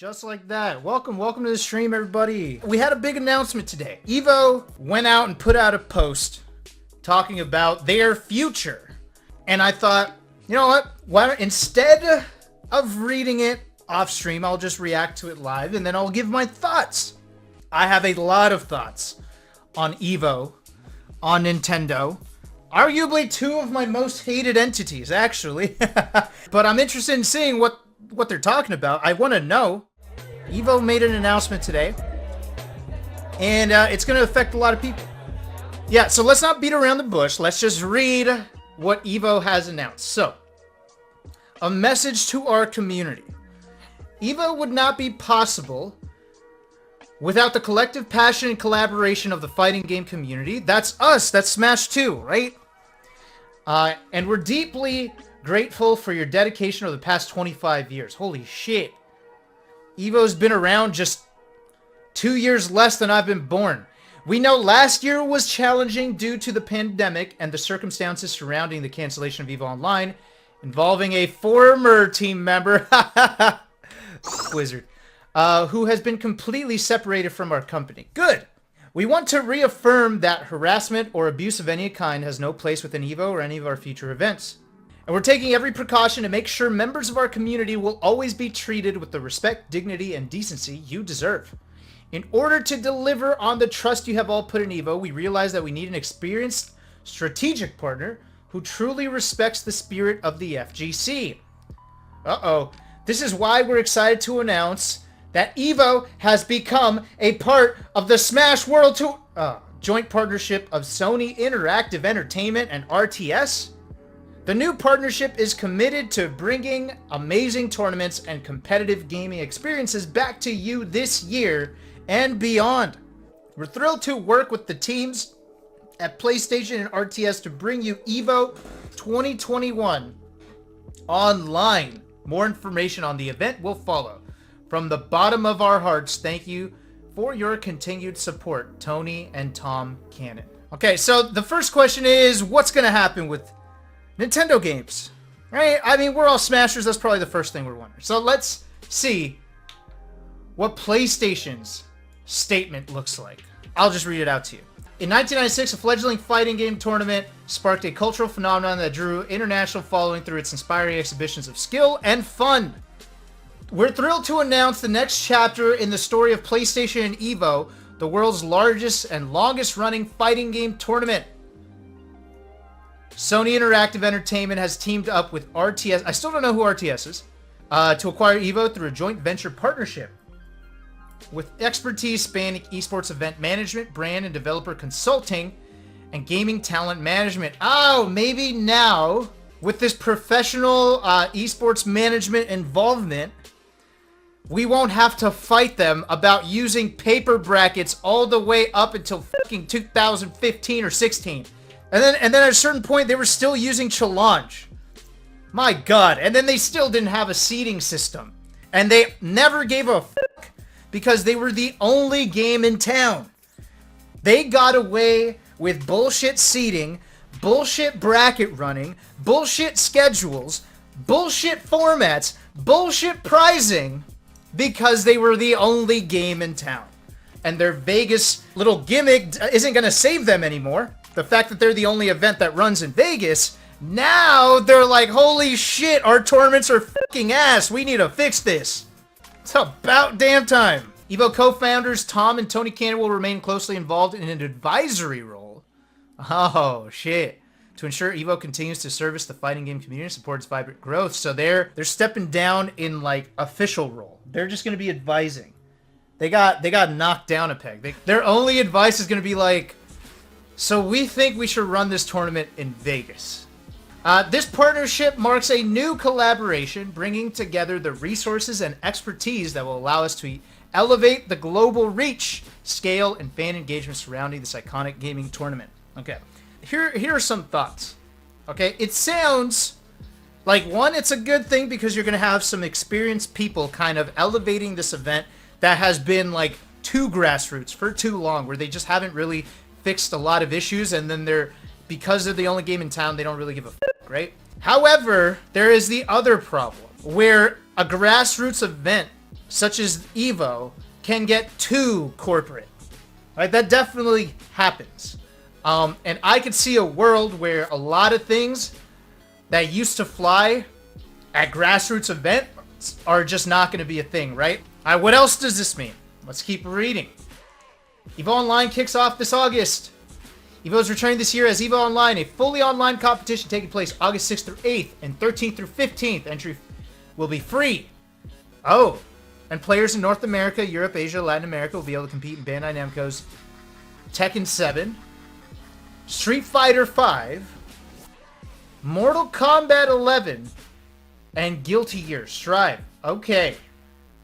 Just like that. Welcome to the stream, everybody. We had a big announcement today. EVO went out and put out a post talking about their future. And I thought, you know what? Why don't, instead of reading it off stream, I'll just react to it live and then I'll give my thoughts. I have a lot of thoughts on EVO, on Nintendo. Arguably two of my most hated entities, actually. But I'm interested in seeing what they're talking about. I want to know. EVO made an announcement today, and it's going to affect a lot of people. Yeah, so let's not beat around the bush. Let's just read what EVO has announced. So, a message to our community. EVO would not be possible without the collective passion and collaboration of the fighting game community. That's us. That's Smash 2, right? And we're deeply grateful for your dedication over the past 25 years. Holy shit. EVO's been around just 2 years less than I've been born. We know last year was challenging due to the pandemic and the circumstances surrounding the cancellation of EVO Online, involving a former team member, Wizard, who has been completely separated from our company. Good. We want to reaffirm that harassment or abuse of any kind has no place within EVO or any of our future events. And we're taking every precaution to make sure members of our community will always be treated with the respect, dignity, and decency you deserve. In order to deliver on the trust you have all put in EVO, we realize that we need an experienced, strategic partner who truly respects the spirit of the FGC. Uh-oh. This is why we're excited to announce that EVO has become a part of the Smash World Tour joint partnership of Sony Interactive Entertainment and RTS. The new partnership is committed to bringing amazing tournaments and competitive gaming experiences back to you this year and beyond. We're thrilled to work with the teams at PlayStation and RTS to bring you EVO 2021 online. More information on the event will follow. From the bottom of our hearts, thank you for your continued support, Tony and Tom Cannon. Okay, so the first question is, what's going to happen with Nintendo games? Right? I mean, we're all Smashers. That's probably the first thing we're wondering. So let's see what PlayStation's statement looks like. I'll just read it out to you. In 1996, a fledgling fighting game tournament sparked a cultural phenomenon that drew international following through its inspiring exhibitions of skill and fun. We're thrilled to announce the next chapter in the story of PlayStation and EVO, the world's largest and longest running fighting game tournament. Sony Interactive Entertainment has teamed up with RTS, I still don't know who RTS is, to acquire EVO through a joint venture partnership. With expertise spanning esports event management, brand and developer consulting, and gaming talent management. Oh, maybe now, with this professional esports management involvement, we won't have to fight them about using paper brackets all the way up until fucking 2015 or 16. And then at a certain point, they were still using challenge. My God. And then they still didn't have a seeding system. And they never gave a fuck because they were the only game in town. They got away with bullshit seeding, bullshit bracket running, bullshit schedules, bullshit formats, bullshit prizing because they were the only game in town. And their Vegas little gimmick isn't going to save them anymore. The fact that they're the only event that runs in Vegas, now they're like, holy shit, our tournaments are fucking ass. We need to fix this. It's about damn time. EVO co-founders Tom and Tony Cannon will remain closely involved in an advisory role. Oh, shit. To ensure EVO continues to service the fighting game community and support its vibrant growth. So they're stepping down in, like, official role. They're just going to be advising. They got knocked down a peg. Their only advice is going to be like, so we think we should run this tournament in Vegas. This partnership marks a new collaboration, bringing together the resources and expertise that will allow us to elevate the global reach, scale, and fan engagement surrounding this iconic gaming tournament. Okay, here are some thoughts. Okay, it sounds like, one, it's a good thing because you're going to have some experienced people kind of elevating this event that has been like too grassroots for too long, where they just haven't really fixed a lot of issues, and then because they're the only game in town, they don't really give a fuck, right? However, there is the other problem, where a grassroots event such as EVO, can get too corporate. Right? That definitely happens. And I could see a world where a lot of things that used to fly at grassroots events are just not going to be a thing, right? All right, what else does this mean? Let's keep reading. EVO Online kicks off this August. EVO is returning this year as EVO Online, a fully online competition taking place August 6th through 8th and 13th through 15th. Entry will be free. Oh, and players in North America, Europe, Asia, Latin America will be able to compete in Bandai Namco's Tekken 7, Street Fighter 5, Mortal Kombat 11, and Guilty Gear Strive. Okay.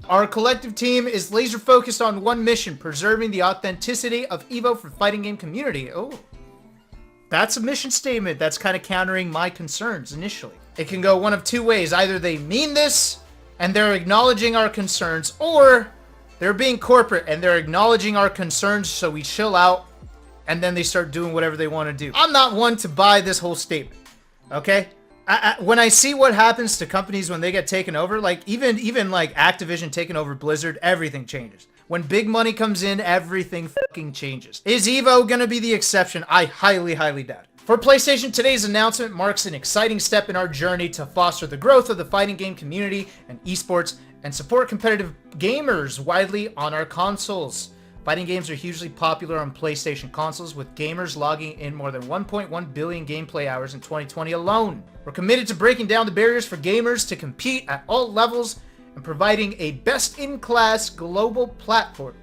Our collective team is laser focused on one mission, preserving the authenticity of EVO for fighting game community. Oh, that's a mission statement that's kind of countering my concerns initially. It can go one of two ways. Either they mean this and they're acknowledging our concerns, or they're being corporate and they're acknowledging our concerns so we chill out and then they start doing whatever they want to do. I'm not one to buy this whole statement, okay? When I see what happens to companies when they get taken over, like even like Activision taking over Blizzard, everything changes. When big money comes in, everything fucking changes. Is EVO gonna be the exception? I highly, highly doubt it. For PlayStation, today's announcement marks an exciting step in our journey to foster the growth of the fighting game community and esports and support competitive gamers widely on our consoles. Fighting games are hugely popular on PlayStation consoles, with gamers logging in more than 1.1 billion gameplay hours in 2020 alone. We're committed to breaking down the barriers for gamers to compete at all levels and providing a best-in-class global platform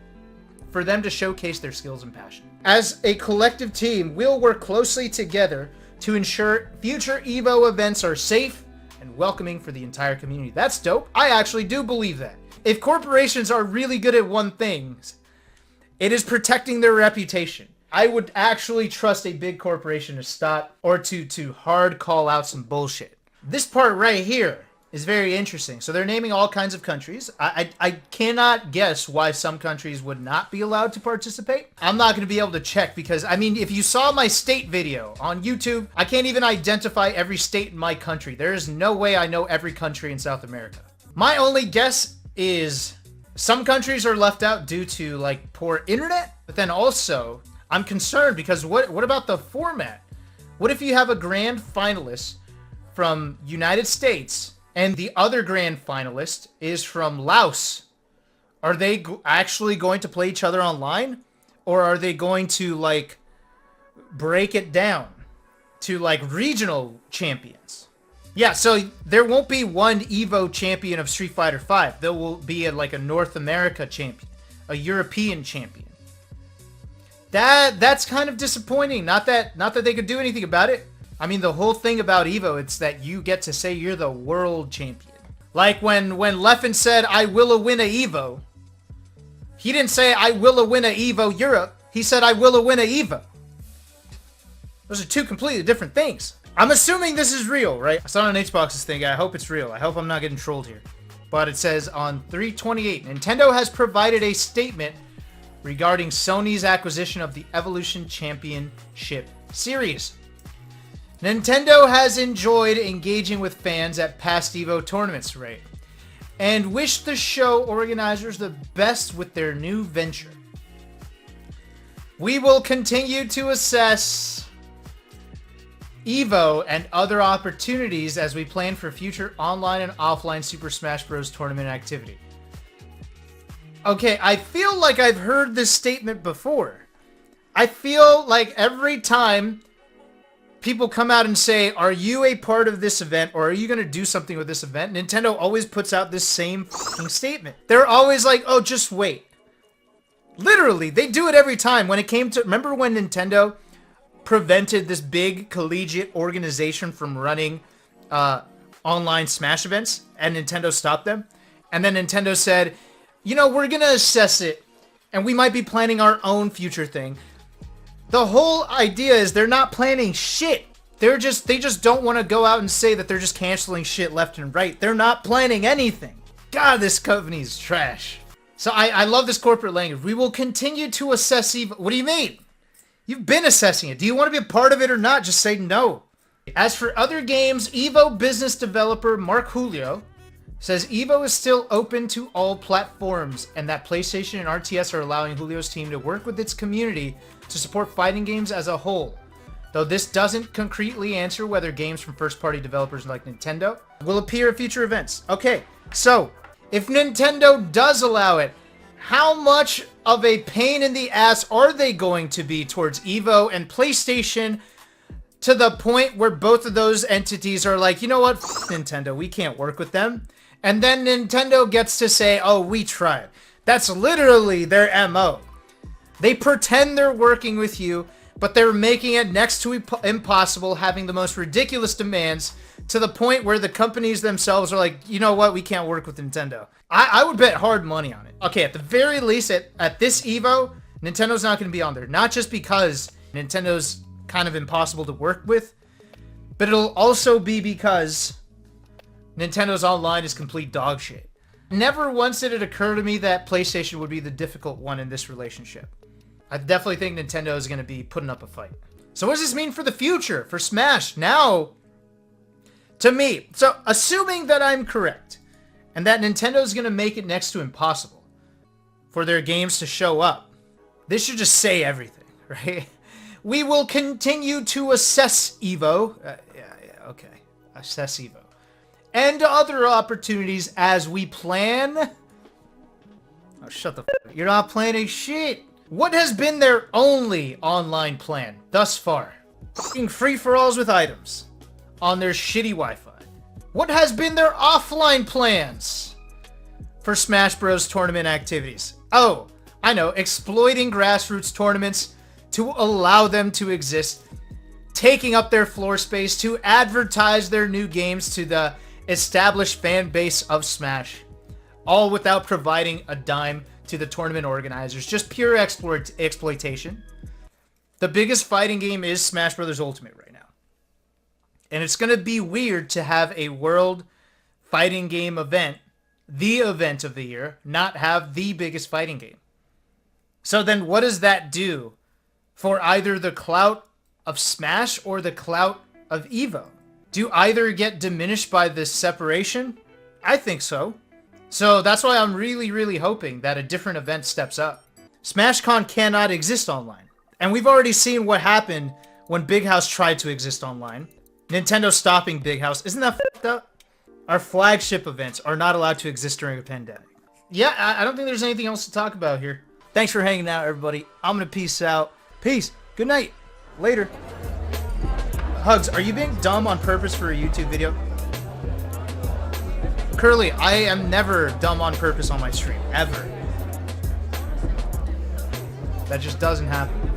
for them to showcase their skills and passion. As a collective team, we'll work closely together to ensure future EVO events are safe and welcoming for the entire community. That's dope. I actually do believe that. If corporations are really good at one thing, it is protecting their reputation. I would actually trust a big corporation to stop or to hard call out some bullshit. This part right here is very interesting. So they're naming all kinds of countries. I cannot guess why some countries would not be allowed to participate. I'm not going to be able to check because, I mean, if you saw my state video on YouTube, I can't even identify every state in my country. There is no way I know every country in South America. My only guess is some countries are left out due to like poor internet, but then also I'm concerned because what about the format? What if you have a grand finalist from United States and the other grand finalist is from Laos? Are they actually going to play each other online, or are they going to like break it down to like regional champions? Yeah, so there won't be one EVO champion of Street Fighter V. There will be like a North America champion, a European champion. That's kind of disappointing. Not that they could do anything about it. I mean, the whole thing about EVO, it's that you get to say you're the world champion. Like when Leffen said, "I will win a EVO," he didn't say, "I will win a EVO Europe." He said, "I will win a EVO." Those are two completely different things. I'm assuming this is real, right? I saw it on Xbox's thing. I hope it's real. I hope I'm not getting trolled here. But it says on 3/28, Nintendo has provided a statement regarding Sony's acquisition of the Evolution Championship Series. Nintendo has enjoyed engaging with fans at past EVO tournaments, right? And wish the show organizers the best with their new venture. We will continue to assess EVO and other opportunities as we plan for future online and offline Super Smash Bros. Tournament activity. Okay, I feel like I've heard this statement before. I feel like every time people come out and say, "Are you a part of this event, or are you going to do something with this event?" Nintendo always puts out this same fucking statement. They're always like, "Oh, just wait." Literally, they do it every time. When it came to, remember when Nintendo prevented this big collegiate organization from running online Smash events, and Nintendo stopped them? And then Nintendo said, "You know, we're gonna assess it, and we might be planning our own future thing." The whole idea is they're not planning shit. They just don't want to go out and say that they're just canceling shit left and right. They're not planning anything. God, this company's trash. So I love this corporate language. We will continue to assess EVO. What do you mean? You've been assessing it. Do you want to be a part of it or not? Just say no. As for other games, EVO business developer Mark Julio says EVO is still open to all platforms, and that PlayStation and RTS are allowing Julio's team to work with its community to support fighting games as a whole. Though this doesn't concretely answer whether games from first-party developers like Nintendo will appear at future events. Okay, so if Nintendo does allow it, how much of a pain in the ass are they going to be towards EVO and PlayStation, to the point where both of those entities are like, you know what, Nintendo, we can't work with them. And then Nintendo gets to say, oh, we tried. That's literally their MO. They pretend they're working with you, but they're making it next to impossible, having the most ridiculous demands, to the point where the companies themselves are like, you know what, we can't work with Nintendo. I would bet hard money on it. Okay, at the very least, at this EVO, Nintendo's not going to be on there. Not just because Nintendo's kind of impossible to work with, but it'll also be because Nintendo's online is complete dog shit. Never once did it occur to me that PlayStation would be the difficult one in this relationship. I definitely think Nintendo is going to be putting up a fight. So what does this mean for the future, for Smash? Now, to me, so assuming that I'm correct, and that Nintendo is going to make it next to impossible for their games to show up, this should just say everything, right? We will continue to assess EVO. Okay. Assess EVO. And other opportunities as we plan. Oh, shut the f***. You're not planning shit. What has been their only online plan thus far? F***ing free-for-alls with items on their shitty Wi-Fi. What has been their offline plans for Smash Bros. Tournament activities? Oh, I know. Exploiting grassroots tournaments to allow them to exist, taking up their floor space to advertise their new games to the established fan base of Smash, all without providing a dime to the tournament organizers. Just pure exploitation. The biggest fighting game is Smash Bros. Ultimate right now. And it's going to be weird to have a world fighting game event, the event of the year, not have the biggest fighting game. So then what does that do for either the clout of Smash or the clout of EVO? Do either get diminished by this separation? I think so. So that's why I'm really, really hoping that a different event steps up. SmashCon cannot exist online. And we've already seen what happened when Big House tried to exist online. Nintendo stopping Big House. Isn't that f***ed up? Our flagship events are not allowed to exist during a pandemic. Yeah, I don't think there's anything else to talk about here. Thanks for hanging out, everybody. I'm gonna peace out. Peace. Good night. Later. Hugs, are you being dumb on purpose for a YouTube video? Curly, I am never dumb on purpose on my stream. Ever. That just doesn't happen.